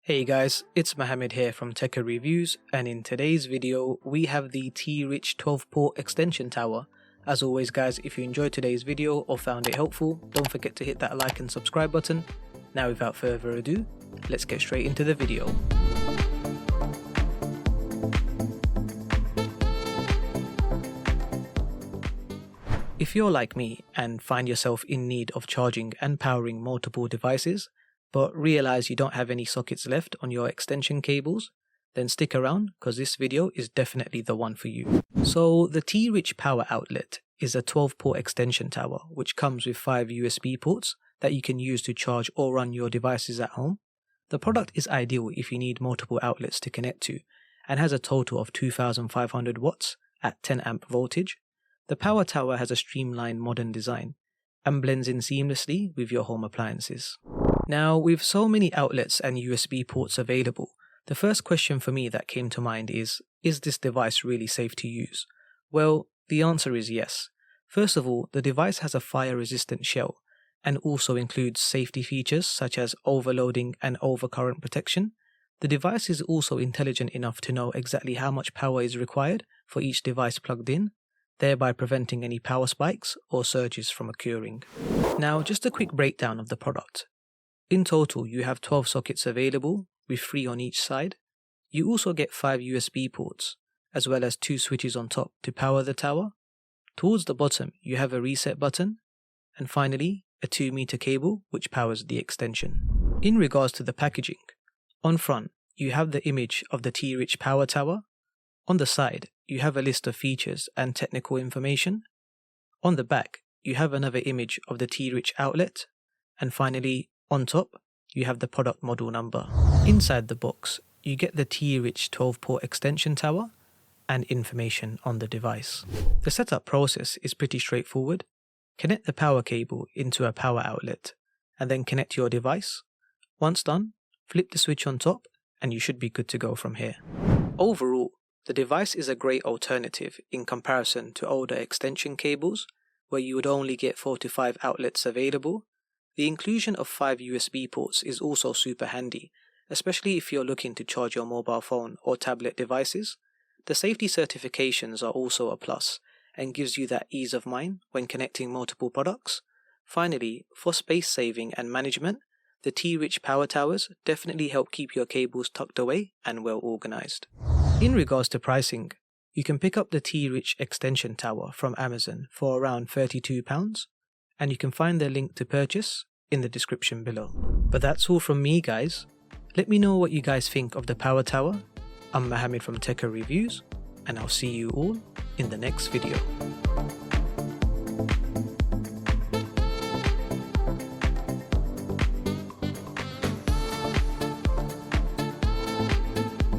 Hey guys, it's Mohammed here from Tekker Reviews, and in today's video we have the T-Rich 12-port extension tower. As always guys, if you enjoyed today's video or found it helpful, don't forget to hit that like and subscribe button. Now without further ado, let's get straight into the video. If you're like me and find yourself in need of charging and powering multiple devices, but realize you don't have any sockets left on your extension cables, then stick around because this video is definitely the one for you. So the T-Rich power outlet is a 12-port extension tower which comes with 5 USB ports that you can use to charge or run your devices at home. The product is ideal if you need multiple outlets to connect to and has a total of 2500 watts at 10 amp voltage. The power tower has a streamlined modern design and blends in seamlessly with your home appliances. Now, with so many outlets and USB ports available, the first question for me that came to mind is this device really safe to use? Well, the answer is yes. First of all, the device has a fire-resistant shell and also includes safety features such as overloading and overcurrent protection. The device is also intelligent enough to know exactly how much power is required for each device plugged in, thereby preventing any power spikes or surges from occurring. Now, just a quick breakdown of the product. In total, you have 12 sockets available, with 3 on each side. You also get 5 USB ports, as well as 2 switches on top to power the tower. Towards the bottom, you have a reset button, and finally, a 2-meter cable which powers the extension. In regards to the packaging, on front, you have the image of the T-Rich power tower. On the side, you have a list of features and technical information. On the back, you have another image of the T-Rich outlet, and finally, on top, you have the product model number. Inside the box, you get the T-Rich 12-port extension tower and information on the device. The setup process is pretty straightforward. Connect the power cable into a power outlet and then connect your device. Once done, flip the switch on top and you should be good to go from here. Overall, the device is a great alternative in comparison to older extension cables where you would only get 4 to 5 outlets available. The inclusion of 5 USB ports is also super handy, especially if you're looking to charge your mobile phone or tablet devices. The safety certifications are also a plus and gives you that ease of mind when connecting multiple products. Finally, for space saving and management, the T-Rich power towers definitely help keep your cables tucked away and well organized. In regards to pricing, you can pick up the T-Rich extension tower from Amazon for around £32, and you can find the link to purchase in the description below. But that's all from me guys. Let me know what you guys think of the power tower. I'm Mohammed from Tekker Reviews, and I'll see you all in the next video.